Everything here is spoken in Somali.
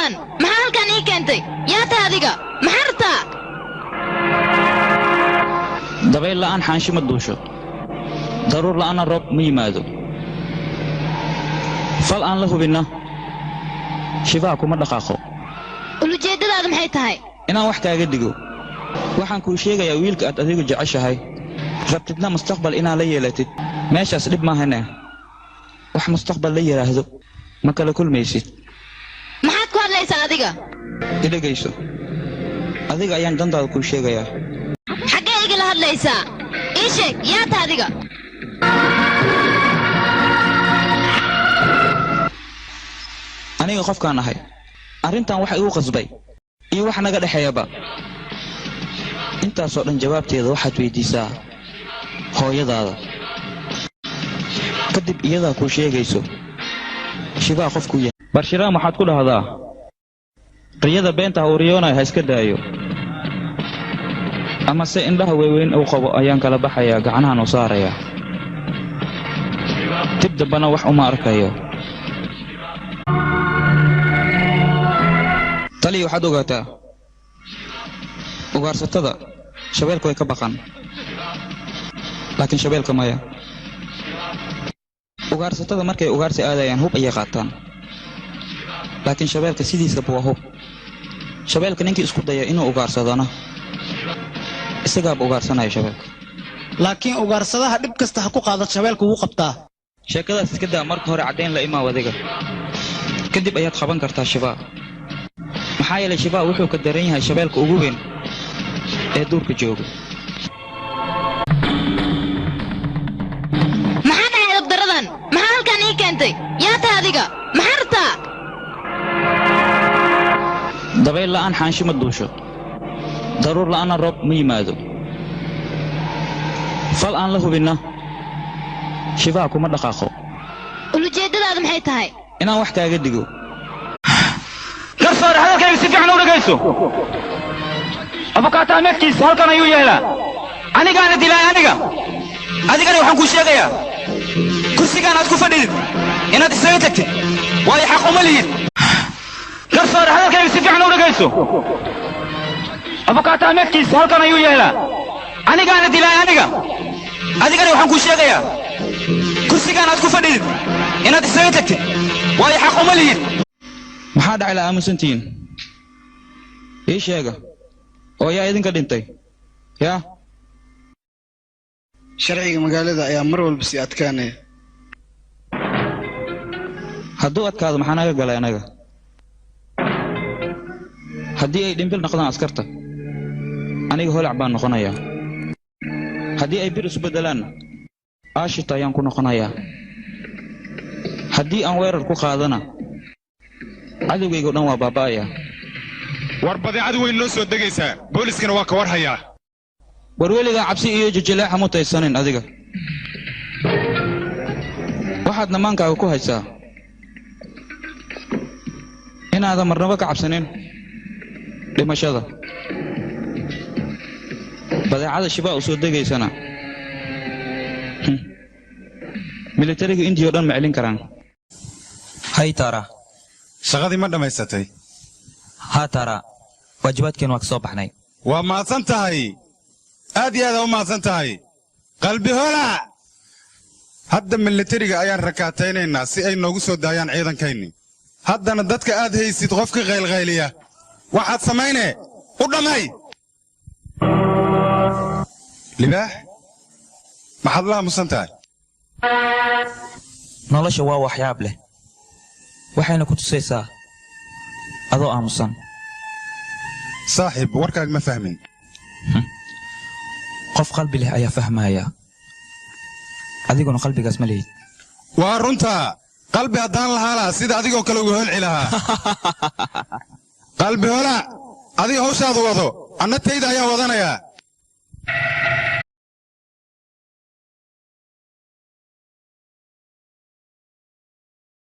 daradan maxaa halkan ii keentay yaa tahay adiga maxaa rabtaa dabayl la'aan xaansho ma duusho daruur la'aana roob ma yimaado fal aan la hubinna shibaa kuma dhaqaaqo ulujeedadaadu maxay tahay inaan wax kaaga digo waxaan kuu sheegayaa wiilka aad adigu jeceshahay rabtidna mustaqbal inaad la yeelatid meeshaas dhib maahane wax mustaqbal la yiraahdo ma kala kulmaysid maxaad ku hadlaysaa adiga idagayso adiga ayaan dantaada kuu sheegayaa xaggee igala hadlaysaa ii sheeg yaa tahay adiga aniga qofkaan ahay arrintan waxa igu qasbay iyo wax naga dhaxeeyaba intaasoo dhan jawaabteeda waxaad weydiisaa hooyadaada kadib iyadaa kuu sheegayso shibaa qofkuu yahay barshiraam waxaad ku dhahdaa riyada beenta uu riyoonay ha iska daayo ama se indhaha weeweyn uu qabo ayaan kala baxayaa gacnahan u saarayaa dib dambana wax uma arkayo taliya waxaad ogaataa ugaarsatada shabeelku way ka baqan laakiin shabeelka maya ugaarsatada markay ugaarsi aadayaan hub ayay qaataan laakiin shabeelka sidiisaba waa hub shabeelka ninkii isku daya inuu ugaarsadana isagaaba ugaarsanaya shabeelka laakiin ugaarsadaha dhib kasta ha ku qaadad shabeelka wuu qabtaa sheekadaas iska daa marka hore caddayn la imaaw adiga kadib ayaad qaban kartaa shibaa maxaa yeelay shibaa wuxuu ka daran yahay shabeelka ugu weyn ee duurka jooga maxaa dhahay dabdaradan maxaa halkan ii keentay yaa tahay adiga maxaa rabtaa dabayl la'aan xaansho ma duusho daruur la'aana roob ma yimaado fal aan la hubinna shibaa kuma dhaqaaqo ulujeedadaadu maxay tahay inaan wax kaaga digo garsoore hadalkayga si fiican u dhegayso abukaataa meedkiisa halkan ayuu yeelaa anigaana dilay adigana waxaan kuu sheegayaa kursigaan aad ku fadhidid inaad isaga tagtid waayo xaq uma lihid garsoore hadalkayga si fiican u dhegayso abukaataa meedkiisa halkan ayuu yeelaa anigaana dilay adigana waxaan kuu sheegayaa kursigaan aad ku fadhidid inaad isaga tagtid waayo xaq uma lihid maxaa dhacay la aamusantihiin ii sheega oo yaa idinka dhintay yaa sharciga magaalada ayaa mar walba sii adkaanaya hadduu adkaado maxaa naga galay anaga haddii ay dhimbil noqdaan askarta aniga holac baan noqonayaa haddii ay bir isu beddelaanna aashita ayaan ku noqonayaa haddii aan weerar ku qaadana cadowgayga dhan waa baaba'aya war badeecadu way noo soo degaysaa booliskana waa ka war hayaa war weligaa cabsi iyo jijilaaxa mutaysanin adiga waxaad namaankaaga ku haysaa inaadan marnaba ka cabsanin dhimashada badeecada shibaa u soo degaysana militariga indiya oo dhan ma celin karaan hay tara shaqadii ma dhammaysatay haa tara waajibaadkeen waa ka soo baxnay waa mahadsan tahay aad iyo aada u mahadsan tahay qalbi hola hadda militariga ayaan rakaataynaynaa si ay noogu soo daayaan ciidankayni haddana dadka aad haysid qofka qaylqayliya waxaad samaynee u dhammay libaax maxaad la aamusan tahay nolosha waa waxyaab leh waxayna ku tusaysaa adoo aamusan saaxiib warkaag ma fahmin qof qalbi leh ayaa fahmaya adiguna qalbigaas ma lihid waa runtaa qalbi haddaan lahaa laha sida adigoo kale uga holci lahaa qalbi hola adiga hawshaadu wado anna tayda ayaa wadanayaa